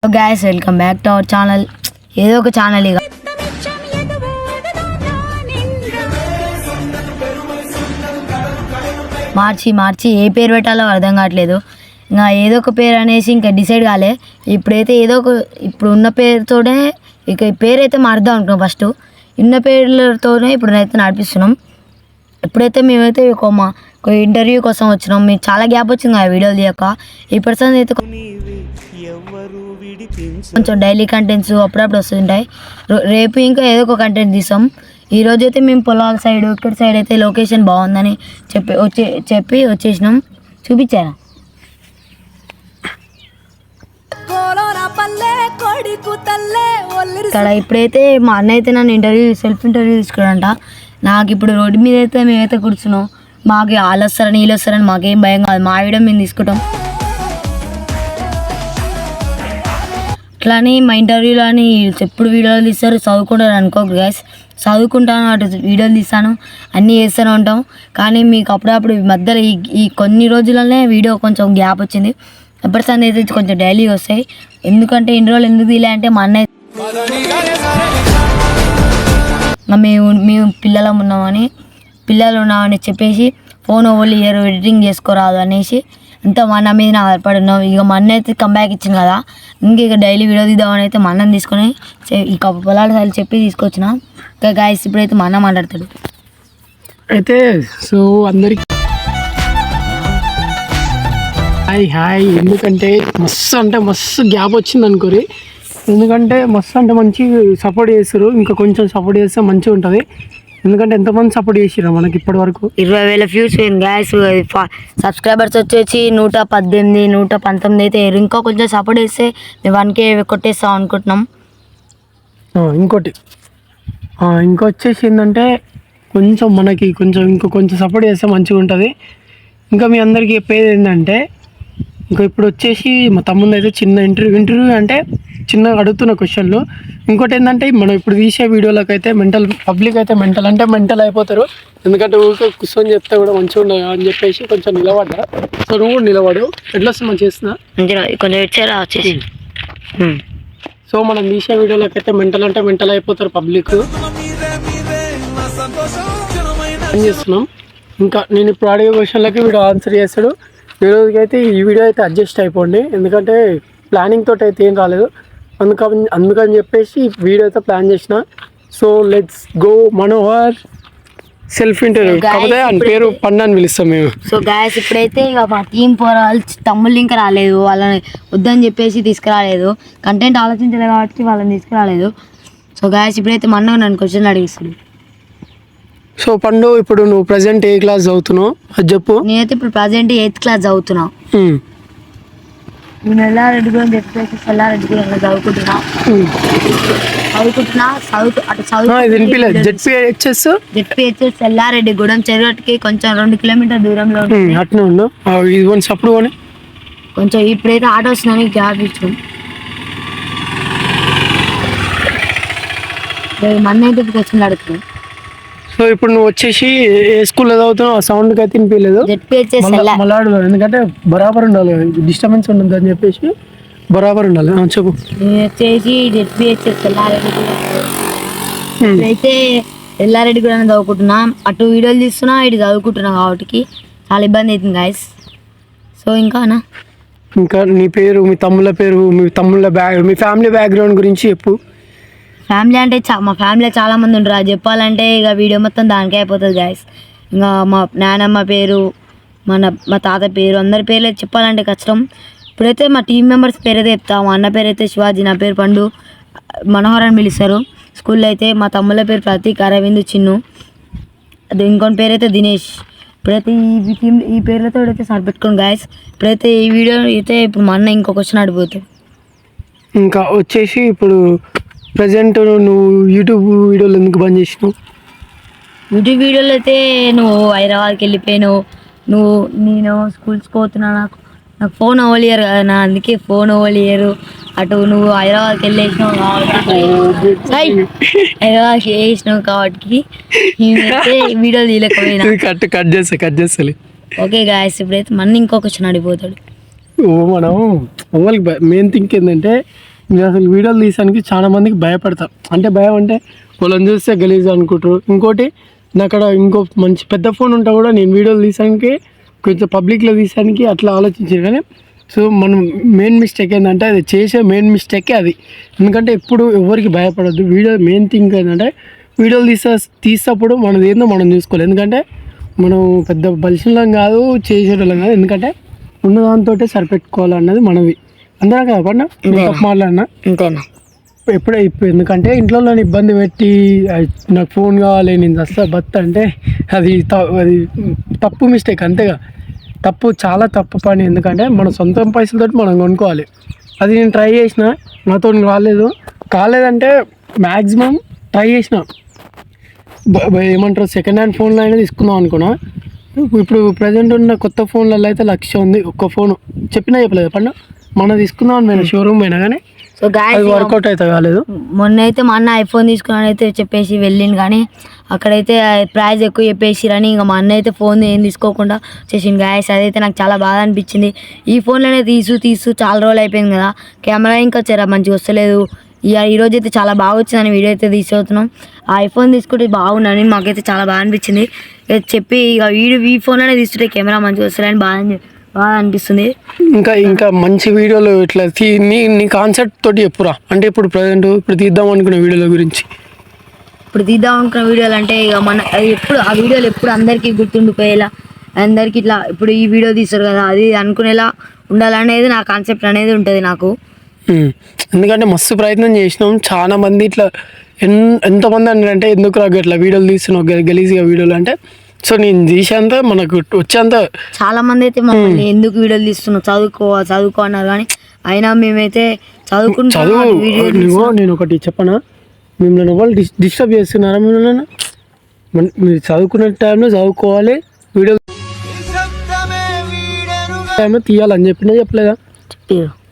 Guys welcome back to our channel. ఏదో ఒక channel ఇక మార్చి ఏ పేరు పెట్టాలో అర్థం కావట్లేదు. ఇంకా ఏదో ఒక పేరు అనేసి ఇంకా డిసైడ్ కాలే. ఇప్పుడైతే ఇప్పుడు ఉన్న పేరుతోనే ఇక పేరు అయితే మారుద్దాం అనుకున్నాం. ఫస్ట్ ఉన్న పేర్లతోనే ఇప్పుడైతే నడిపిస్తున్నాం. ఇప్పుడైతే మేమైతే ఒక ఇంటర్వ్యూ కోసం వచ్చినాం. మీకు చాలా గ్యాప్ వచ్చింది కదా వీడియోలు తీయక. ఈ పర్సన్ అయితే కొంచెం డైలీ కంటెంట్స్ అప్పుడప్పుడు వస్తుంటాయి. రేపు ఇంకా ఏదో ఒక కంటెంట్ తీసాం. ఈరోజు అయితే మేము పొలాల సైడ్ ఇక్కడ సైడ్ అయితే లొకేషన్ బాగుందని చెప్పి వచ్చేసినాం. చూపించారా ఇక్కడ ఇప్పుడైతే మా అన్న అయితే నన్ను సెల్ఫ్ ఇంటర్వ్యూ తీసుకున్నాడంట. నాకు ఇప్పుడు రోడ్డు మీద అయితే మేమైతే కూర్చున్నాం. మాకు వాళ్ళు వస్తారని వీళ్ళు వస్తారని మాకేం భయం కాదు. మా వీడియో మేము తీసుకుంటాం. అట్లానే మా ఇంటర్వ్యూలో అని ఎప్పుడు వీడియోలు తీస్తారు చదువుకుంటారు అనుకోకు గైస్. చదువుకుంటాను, అటు వీడియోలు తీస్తాను, అన్నీ చేస్తూనే ఉంటాం. కానీ మీకు అప్పుడప్పుడు మధ్యలో ఈ కొన్ని రోజులనే వీడియో కొంచెం గ్యాప్ వచ్చింది. ఎప్పటిసారి అయితే కొంచెం డైలీ వస్తాయి. ఎందుకంటే ఇన్ని రోజులు ఎందుకు తీలే అంటే మా అన్నయ్య మేము పిల్లలు ఉన్నామని చెప్పేసి ఫోన్ ఓన్లీ ఇయర్ ఎడిటింగ్ చేసుకోరాదు అనేసి అంతా మా అన్న మీద ఆధారపడి ఉన్నాం. ఇక మా అన్న అయితే కంబ్యాక్ ఇచ్చింది కదా, ఇక డైలీ వీడియో తీద్దామని అయితే మా అన్నని తీసుకొని ఇక పొలాల సైడ్ చెప్పి తీసుకొచ్చిన. ఇంకా గాయస్ ఇప్పుడైతే మా అన్న మాట్లాడతాడు. అయితే సో అందరికి హాయ్. ఎందుకంటే మస్తు గ్యాప్ వచ్చింది అనుకోరి. ఎందుకంటే మంచి సపోర్ట్ చేస్తారు. ఇంకా కొంచెం సపోర్ట్ చేస్తే మంచిగా ఉంటుంది. ఎందుకంటే ఎంతమంది సపోర్ట్ చేసిరా మనకి ఇప్పటి వరకు 20,000 వ్యూస్ గ్యాస్. సబ్స్క్రైబర్స్ వచ్చేసి 118, 119 అయితే. ఇంకా కొంచెం సపోర్ట్ చేస్తే మేము 1K కొట్టేస్తాం అనుకుంటున్నాం. ఇంకొచ్చేసి ఏంటంటే మనకి కొంచెం సపోర్ట్ చేస్తే మంచిగా ఉంటుంది. ఇంకా మీ అందరికీ చెప్పేది ఏంటంటే ఇప్పుడు వచ్చేసి మా తమ్ముంది అయితే చిన్న ఇంటర్వ్యూ అంటే చిన్నగా అడుగుతున్న క్వశ్చన్లు. ఇంకోటి ఏంటంటే మనం ఇప్పుడు తీసే వీడియోలకు అయితే పబ్లిక్ అయితే మెంటల్ అయిపోతారు. ఎందుకంటే ఊరికే కూర్చొని చెప్తే కూడా మంచిగా ఉండదు అని చెప్పేసి కొంచెం నిలబడ్డా. సో నువ్వు కూడా నిలబడు. ఎట్లా వస్తుంది మంచి చేస్తున్నా కొంచెం. సో మనం తీసే వీడియోలకు అయితే మెంటల్ అయిపోతారు పబ్లిక్ ఏం చేస్తున్నాం. ఇంకా నేను ఇప్పుడు అడిగే క్వశ్చన్లకి వీడు ఆన్సర్ చేస్తాడు. ఈ రోజుకైతే ఈ వీడియో అయితే అడ్జస్ట్ అయిపోండి. ఎందుకంటే ప్లానింగ్ తోటి అయితే ఏం రాలేదు. అందుకని చెప్పేసి వీడియో అయితే ప్లాన్ చేసిన. So let's go Manohar self interview. కాకపోతే అని పేరు పండు అని పిలుస్తాం మేము. సో గాయస్ ఇప్పుడైతే ఇక మా టీం పోరాలు తమ్ముళ్ళు ఇంకా రాలేదు. వాళ్ళని వద్దని చెప్పేసి తీసుకురాలేదు. కంటెంట్ ఆలోచించలేదు కాబట్టి వాళ్ళని తీసుకురాలేదు. సో గాయస్ ఇప్పుడైతే మన నన్ను క్వశ్చన్ అడిగిస్తాడు. సో పండు, ఇప్పుడు నువ్వు ప్రజెంట్ ఏ క్లాస్ చదువుతున్నావు అది చెప్పు. నేనైతే ఇప్పుడు ప్రజెంట్ 8th క్లాస్ చదువుతున్నా. నేను ఎల్లారెడ్డి గురించి చెప్పేసి ఎల్లారెడ్డి గురించి చదువుకుంటున్నా. జెడ్పీహెచ్ఎస్ ఎల్లారెడ్డి గూడెం చెరువుకి కొంచెం 2 కిలోమీటర్ దూరంలో కొంచెం. ఇప్పుడైతే ఆటో వస్తున్నాను, గ్యాప్ ఇచ్చాం. మన అయితే క్వశ్చన్ అడుగుతున్నాను. సో ఇప్పుడు నువ్వు వచ్చేసి ఏ స్కూల్లో చదువుతున్నావు? ఆ సౌండ్కి అయితే వినిపించలేదు. మళ్ళీ ఎందుకంటే బరాబర్ ఉండాలి, డిస్టర్బెన్స్ ఉండదు అని చెప్పేసి బరాబర్ ఉండాలి. చెప్పు. వచ్చేసి జెడ్పీహెచ్ఎస్ అయితే ఎల్లారెడ్డి కూడా చదువుకుంటున్నా. అటు వీడియోలు తీస్తున్నా, ఇటు చదువుకుంటున్నా కాబట్టి చాలా ఇబ్బంది అవుతుంది గాయస్. సో ఇంకా నీ పేరు, మీ తమ్ముళ్ళ పేరు, మీ ఫ్యామిలీ బ్యాక్గ్రౌండ్ గురించి చెప్పు. ఫ్యామిలీ అంటే మా ఫ్యామిలీలో చాలా మంది ఉంటారు. అది చెప్పాలంటే ఇక వీడియో మొత్తం దానికే అయిపోతుంది గాయస్. ఇంకా మా నానమ్మ పేరు, మా తాత పేరు, అందరి పేర్లు చెప్పాలంటే కష్టం. ఇప్పుడైతే మా టీం మెంబర్స్ పేరు అయితే చెప్తాం. మా అన్న పేరు అయితే శివాజీ, నా పేరు పండు, మనోహర్ అని పిలుస్తారు. స్కూల్లో అయితే మా తమ్ముళ్ళ పేరు ప్రతీక్, అరవింద్, చిన్ను. అది ఇంకొన్ని పేరు అయితే దినేష్. ఇప్పుడైతే ఈ పేర్లతో అయితే సరిపెట్టుకోండి గాయస్. ఇప్పుడైతే ఈ వీడియో అయితే ఇప్పుడు మా అన్న ఇంకో క్వశ్చన్ అడిగిపోతాడు. ఇంకా వచ్చేసి ఇప్పుడు ప్రజెంట్ నువ్వు యూట్యూబ్ వీడియోలు ఎందుకు బంద్ చేసినావు? యూట్యూబ్ వీడియోలు అయితే నువ్వు హైదరాబాద్కి వెళ్ళిపోయినావు. నేను స్కూల్స్కి పోతున్నా. నాకు ఫోన్ అవ్వలేరు కదా నా, అందుకే ఫోన్ అవ్వలేరు. అటు నువ్వు హైదరాబాద్కి వెళ్ళేసినావు కాబట్టి నేనైతే వీడియోలు తీయలేకపోయినా. కట్ చేస్తా. ఓకే గాయస్ ఇప్పుడైతే మన ఇంకో క్వశ్చన్ అడిగిపోతాడు. మనం మెయిన్ థింక్ ఏంటంటే మీరు అసలు వీడియోలు తీసానికి చాలా మందికి భయపడతారు. అంటే భయం అంటే వాళ్ళని చూస్తే గలీజ్ అనుకుంటారు. ఇంకోటి నా అక్కడ ఇంకో మంచి పెద్ద ఫోన్ ఉంటా కూడా నేను వీడియోలు తీసానికి కొంచెం పబ్లిక్లో తీసానికి అట్లా ఆలోచించాను. కానీ సో మనం మెయిన్ మిస్టేక్ ఏంటంటే అది చేసే మెయిన్ మిస్టేకే అది. ఎందుకంటే ఎప్పుడు ఎవరికి భయపడద్దు. వీడియో మెయిన్ థింగ్ ఏంటంటే వీడియోలు తీసేటప్పుడు మనది ఏందో మనం చూసుకోవాలి. ఎందుకంటే మనం పెద్ద బలిసినలం కాదు, చేసేటోళ్ళం కాదు. ఎందుకంటే ఉన్న దాంతో సరిపెట్టుకోవాలన్నది మనవి. అందరం కదా పడినా తప్పు మాట్లాడినా అంతేనా ఇప్పుడు ఎందుకంటే ఇంట్లో నన్ను ఇబ్బంది పెట్టి నాకు ఫోన్ కావాలి నేను అస్సలు బత్ అంటే అది తప్పు మిస్టేక్. అంతేగా తప్పు, చాలా తప్పు పని. ఎందుకంటే మన సొంత పైసలతో మనం కొనుక్కోవాలి. అది నేను ట్రై చేసిన, నాతో కాలేదంటే మ్యాక్సిమం ట్రై చేసిన. ఏమంటారు సెకండ్ హ్యాండ్ ఫోన్లో అయినా తీసుకుందాం అనుకున్నా. ఇప్పుడు ప్రజెంట్ ఉన్న కొత్త ఫోన్లలో అయితే 1,00,000 ఉంది. ఒక్క ఫోను చెప్పలేదు పండు మనం తీసుకుందాం నేను షోరూమ్ పోయినా కానీ సో గాయస్ వర్కౌట్ అయితే కాలేదు. మొన్న అయితే మా అన్న ఐఫోన్ తీసుకున్నాను అయితే చెప్పేసి వెళ్ళింది, కానీ అక్కడైతే ప్రైస్ ఎక్కువ చెప్పేసి అని ఇంకా మా అన్న అయితే ఫోన్ ఏం తీసుకోకుండా చేసింది గాయస్. అదైతే నాకు చాలా బాధ అనిపించింది. ఈ ఫోన్లోనే తీసు చాలా రోజులు అయిపోయింది కదా, కెమెరా ఇంకా మంచిగా వస్తలేదు. ఈరోజు అయితే చాలా బాగా వచ్చిందని వీడియో అయితే తీసుకొస్తున్నాం. ఆ ఐఫోన్ తీసుకుంటే బాగుందని మాకైతే చాలా బాగా అనిపించింది. చెప్పి ఇక ఈ ఫోన్లోనే తీసుకుంటే కెమెరా మంచిగా వస్తలేని బాగా అనిపిస్తుంది. ఇంకా మంచి వీడియోలు ఇట్లా నీ కాన్సెప్ట్ తోటి చెప్పురా. అంటే ఇప్పుడు ప్రజెంట్ ఇప్పుడు తీద్దాం అనుకున్న వీడియోల గురించి. ఇప్పుడు తీద్దాం అనుకున్న వీడియోలు అంటే ఇక ఆ వీడియోలు ఎప్పుడు అందరికీ గుర్తుండిపోయేలా, అందరికీ ఇట్లా ఇప్పుడు ఈ వీడియో తీస్తారు కదా అది అనుకునేలా ఉండాలనేది నా కాన్సెప్ట్ అనేది ఉంటుంది నాకు. ఎందుకంటే మస్తు ప్రయత్నం చేసినాం. చాలా మంది ఇట్లా ఎంతమంది అన్నారంటే ఎందుకు రాక ఇట్లా వీడియోలు తీస్తున్నావు గలీజ్గా వీడియోలు అంటే, సో నేను తీసేంత మనకు వచ్చేంత చాలా మంది అయితే మమ్మల్ని ఎందుకు వీడియోలు తీస్తున్నావు చదువుకో అన్నారు, కానీ అయినా మేమైతే చదువు. నేను ఒకటి చెప్పనా, మిమ్మల్ని వాళ్ళు డిస్టర్బ్ చేస్తున్నారా? మిమ్మల్ని మీరు చదువుకునే టైంలో చదువుకోవాలి, వీడియో టైంలో తీయాలని చెప్పలేదా?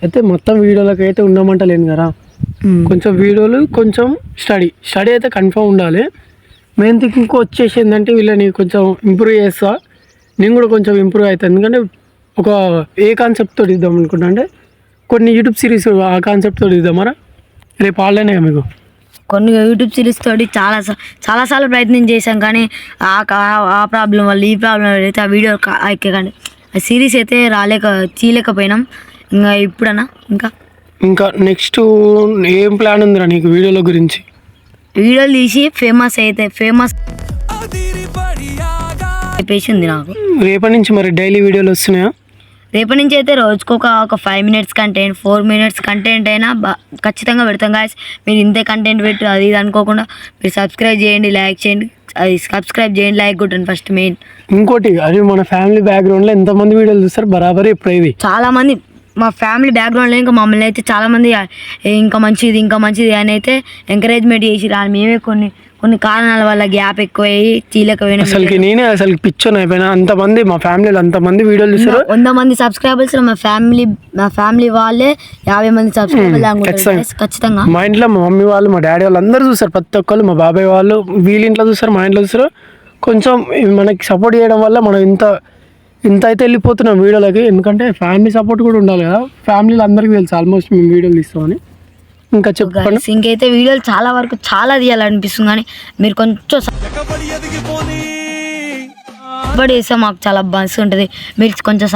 అయితే మొత్తం వీడియోలకు అయితే ఉండమంటలేను కదా, కొంచెం వీడియోలు కొంచెం స్టడీ అయితే కన్ఫర్మ్ ఉండాలి. మెయిన్ థింగ్ ఇంకో వచ్చేసి ఏంటంటే వీళ్ళని కొంచెం ఇంప్రూవ్ చేస్తా, నేను కూడా కొంచెం ఇంప్రూవ్ అవుతాను. ఎందుకంటే ఒక ఏ కాన్సెప్ట్ తోటి ఇద్దాం అనుకుంటా అంటే కొన్ని యూట్యూబ్ సిరీస్ ఆ కాన్సెప్ట్ తోటి ఇద్దామరా రేపు ఆన్లైన్ మీకు కొన్ని యూట్యూబ్ సిరీస్ తోటి చాలాసార్లు ప్రయత్నం చేశాం, కానీ ఆ ప్రాబ్లం వల్ల ఈ ప్రాబ్లం వల్ల అయితే ఆ వీడియో కానీ ఆ సిరీస్ అయితే తీయలేకపోయినాం. ఇంకా ఇప్పుడన్నా ఇంకా నెక్స్ట్ ఏం ప్లాన్ ఉందిరా నీకు వీడియోల గురించి? వీడియోలు తీసి ఫేమస్ చెప్పేసి ఉంది నాకు. రేపటి నుంచి మరి డైలీ వీడియోలు వస్తున్నాయా? రేపటి నుంచి అయితే రోజుకు ఒక 5 minutes కంటెంట్ 4 minutes కంటెంట్ అయినా ఖచ్చితంగా పెడతాం గాయస్. మీరు ఇంతే కంటెంట్ పెట్టు అది ఇది అనుకోకుండా మీరు సబ్స్క్రైబ్ చేయండి, లైక్ చేయండి. అది సబ్స్క్రైబ్ చేయండి, లైక్ కొట్టండి ఫస్ట్ మెయిన్. ఇంకోటి అది మన ఫ్యామిలీ బ్యాక్గ్రౌండ్లో ఎంతమంది వీడియోలు చూస్తారు బరాబర్ ఇప్పుడు ఇది చాలా మంది మా ఫ్యామిలీ బ్యాక్గ్రౌండ్లో ఇంకా మమ్మల్ని అయితే చాలామంది ఇంకా మంచిది అని అయితే ఎంకరేజ్మెంట్ చేసి మేమే కొన్ని కారణాల వల్ల గ్యాప్ ఎక్కువ అయ్యి తీయలేకపోయినా. నేనే పిచ్చోని అయిపోయినా. అంతమంది మా ఫ్యామిలీలో అంతమంది వీడియోలు చూస్తారు. 100 మంది సబ్స్క్రైబర్స్ మా ఫ్యామిలీ వాళ్ళే 50 మంది సబ్స్క్రైబర్స్ ఖచ్చితంగా. మా ఇంట్లో మా మమ్మీ వాళ్ళు మా డాడీ వాళ్ళు అందరూ చూస్తారు, ప్రతి ఒక్కళ్ళు మా బాబాయ్ వాళ్ళు వీళ్ళ ఇంట్లో చూస్తారు, మా ఇంట్లో చూస్తారు. కొంచెం మనకి సపోర్ట్ చేయడం వల్ల మనం ఇంత అయితే వెళ్ళిపోతున్నాం వీడియోలకి. ఎందుకంటే ఫ్యామిలీ సపోర్ట్ కూడా ఉండాలి కదా, ఫ్యామిలీలో అందరికీ తెలుసు ఆల్మోస్ట్ మేము వీడియోలు తీస్తామని. ఇంకా చెప్పండి. ఇంకైతే వీడియోలు చాలా వరకు చాలా తీయాలనిపిస్తుంది, కానీ మీరు కొంచెం సపోర్ట్ చేస్తే మాకు చాలా బస్ ఉంటుంది. మీరు కొంచెం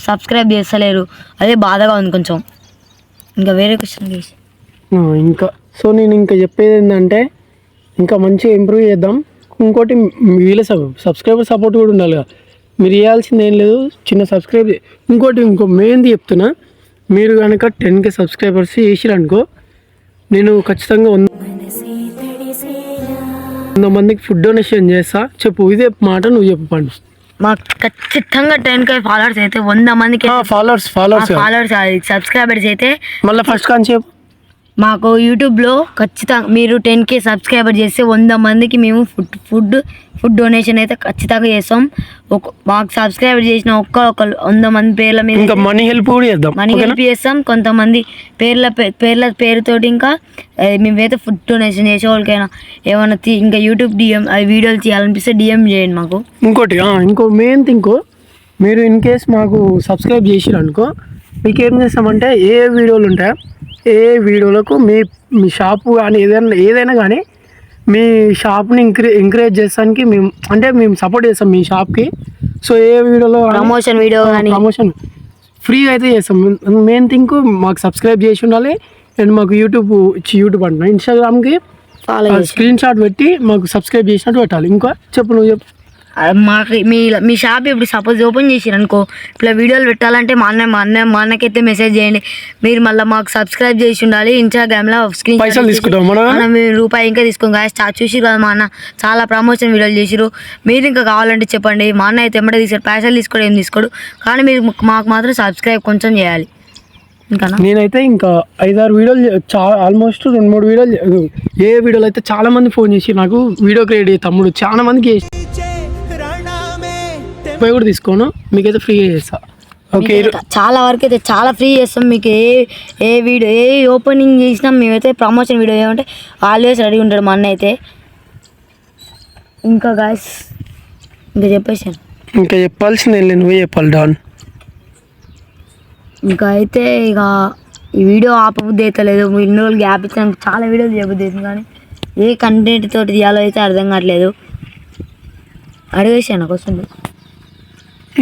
సబ్స్క్రైబ్ చేస్తలేరు, అదే బాధగా ఉంది కొంచెం. ఇంకా వేరే క్వశ్చన్ చేసి సో నేను ఇంకా చెప్పేది ఏంటంటే ఇంకా మంచిగా ఇంప్రూవ్ చేద్దాం. ఇంకోటి వీళ్ళ సబ్స్క్రైబర్ సపోర్ట్ కూడా ఉండాలి కదా, మీరు చేయాల్సింది ఏం లేదు, చిన్న సబ్స్క్రైబ్. ఇంకో మెయిన్ది చెప్తున్నా, మీరు కనుక 10K సబ్స్క్రైబర్స్ చేసిరనుకో నేను ఖచ్చితంగా 100 మందికి ఫుడ్ డొనేషన్ చేస్తా. చెప్పు, ఇదే మాట నువ్వు చెప్పు పండు. మాకు ఖచ్చితంగా 10K ఫాలోవర్స్ అయితే 100 మందికి ఫాలోవర్స్ సబ్స్క్రైబర్స్ అయితే మళ్ళీ ఫస్ట్ కానీ చెప్పు. మాకు యూట్యూబ్లో ఖచ్చితంగా మీరు 10K సబ్స్క్రైబర్ చేస్తే 100 మందికి మేము ఫుడ్ డొనేషన్ అయితే ఖచ్చితంగా చేస్తాం. మాకు సబ్స్క్రైబర్ చేసిన ఒక్క 100 మంది పేర్ల మీద మనీ హెల్ప్ చేస్తాం. కొంతమంది పేరుతోటి ఇంకా మేమైతే ఫుడ్ డొనేషన్ చేసే వాళ్ళకైనా ఏమైనా ఇంకా యూట్యూబ్ డిఎం వీడియోలు తీయాలనిపిస్తే డిఎం చేయండి మాకు. ఇంకో మెయిన్ థింగ్, మీరు ఇన్ కేస్ మాకు సబ్స్క్రైబ్ చేసిరు అనుకో మీకు ఏం చేస్తామంటే ఏ వీడియోలు ఉంటాయో ఏ వీడియోలకు మీ షాపు కానీ ఏదైనా కానీ మీ షాప్ని ఎంకరేజ్ చేస్తానికి మేము సపోర్ట్ చేస్తాం మీ షాప్కి. సో ఏ వీడియోలో ప్రమోషన్ వీడియో కానీ ప్రమోషన్ ఫ్రీగా అయితే చేస్తాం. మెయిన్ థింగ్ మాకు సబ్స్క్రైబ్ చేసి ఉండాలి. అండ్ మాకు యూట్యూబ్ అంటున్నా, ఇన్స్టాగ్రామ్కి స్క్రీన్ షాట్ పెట్టి మాకు సబ్స్క్రైబ్ చేసినట్టు పెట్టాలి. ఇంకా చెప్పు, నువ్వు చెప్పు. మాకు మీ షాప్ ఇప్పుడు సపోజ్ ఓపెన్ చేసిరు అనుకో, ఇట్లా వీడియోలు పెట్టాలంటే మా అన్నకైతే మెసేజ్ చేయండి. మీరు మళ్ళీ మాకు సబ్స్క్రైబ్ చేసి ఉండాలి. ఇన్స్టాగ్రామ్లో స్క్రీన్ పైసలు తీసుకుంటాం మనం రూపాయి ఇంకా తీసుకోండి గాయస్. చూసి కదా మా అన్న చాలా ప్రమోషన్ వీడియోలు చేసిరు. మీరు ఇంకా కావాలంటే చెప్పండి. మా అన్న అయితే ఎమ్మడే తీసాడు, పైసలు తీసుకోడు, ఏం తీసుకోడు. కానీ మీరు మాకు మాత్రం సబ్స్క్రైబ్ కొంచెం చేయాలి. ఇంకా నేనైతే ఇంకా 5-6 వీడియోలు ఆల్మోస్ట్ 2-3 వీడియోలు, ఏ వీడియోలు అయితే చాలా మంది ఫోన్ చేసి నాకు వీడియో క్రియేట్ చేయి తమ్ముడు, చాలా మందికి కూడా తీసుకోను, మీకైతే ఫ్రీగా చేస్తా. ఓకే, చాలా వరకు అయితే చాలా ఫ్రీ చేస్తాం మీకు. ఏ వీడియో ఏ ఓపెనింగ్ చేసినా మేమైతే ప్రమోషన్ వీడియో ఏమంటే ఆల్వేస్ రెడీ ఉంటాడు మా అన్న అయితే. ఇంకా గాయస్ ఇంకా చెప్పేసాను, ఇంకా చెప్పాల్సింది వెళ్ళి నువ్వే చెప్పాలి డాన్. ఇంకా అయితే ఇక ఈ వీడియో ఆపబుద్ధి అయితే లేదు. ఇన్ని రోజులు గ్యాప్ ఇచ్చాను, చాలా వీడియోలు చేయబుద్ధి అవుతుంది, కానీ ఏ కంటెంట్ తోటి తీయాలో అయితే అర్థం కావట్లేదు. అడిగేసాను క్వశ్చన్.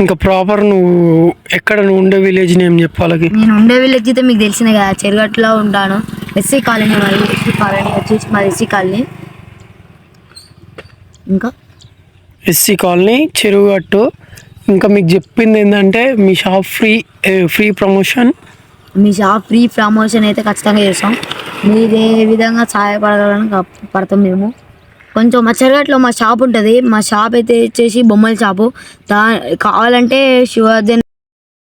ఇంకా ప్రాపర్ నువ్వు ఉండే విలేజ్ నేమ్ చెప్పాలి. నేను ఉండే విలేజ్ అయితే మీకు తెలిసిన కదా, చెరుగట్టులో ఉంటాను. ఎస్సీ కాలనీ, మరి ఎస్సీ కాలనీ వచ్చేసి మాది ఎస్సీ కాలనీ. ఇంకా ఎస్సీ కాలనీ చెరుగట్టు. ఇంకా మీకు చెప్పింది ఏంటంటే మీ షాప్ ఫ్రీ ప్రమోషన్. మీ షాప్ ఫ్రీ ప్రమోషన్ అయితే ఖచ్చితంగా చేస్తాం. మీరు ఏ విధంగా సహాయపడగలని పడతాం మేము. కొంచెం మా చెరుగట్లో మా షాప్ ఉంటుంది. మా షాప్ అయితే వచ్చేసి బొమ్మల షాపు. కావాలంటే శివర్ధన్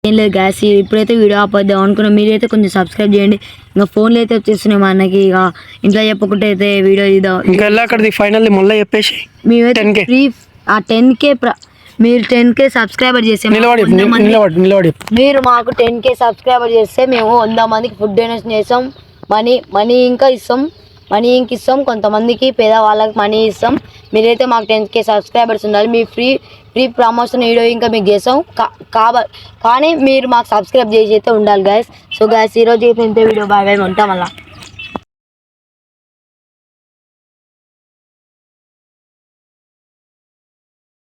ఏం లేదు గ్యాస్. ఇప్పుడైతే వీడియో ఆపొద్దాం అనుకున్నాం. మీరైతే కొంచెం సబ్స్క్రైబ్ చేయండి. ఇంకా ఫోన్లు అయితే వచ్చేస్తున్నాయి మా అన్నకి. ఇక ఇంట్లో చెప్పకుంటే అయితే వీడియో ఇద్దాం. ఇంకా అక్కడిది ఫైనల్లీ మళ్ళీ చెప్పేసి మేమైతే ఫ్రీ 10K మీరు 10K సబ్స్క్రైబర్ చేస్తే మీరు మాకు 10K సబ్స్క్రైబర్ చేస్తే మేము 100 మందికి ఫుడ్ డొనేషన్ చేస్తాం. మనీ ఇంకా ఇస్తాం. మనీ ఇంక ఇస్తాం. కొంతమందికి పేదవాళ్ళకి మనీ ఇస్తాం. మీరైతే మాకు 10K సబ్స్క్రైబర్స్ ఉండాలి. మీ ఫ్రీ ప్రమోషన్ వీడియో ఇంకా మీకు చేస్తాం. కానీ మీరు మాకు సబ్స్క్రైబ్ చేసి అయితే ఉండాలి గాయస్. సో గాయస్ ఈరోజు అయితే ఇంత వీడియో బాగా ఉంటాం. మళ్ళీ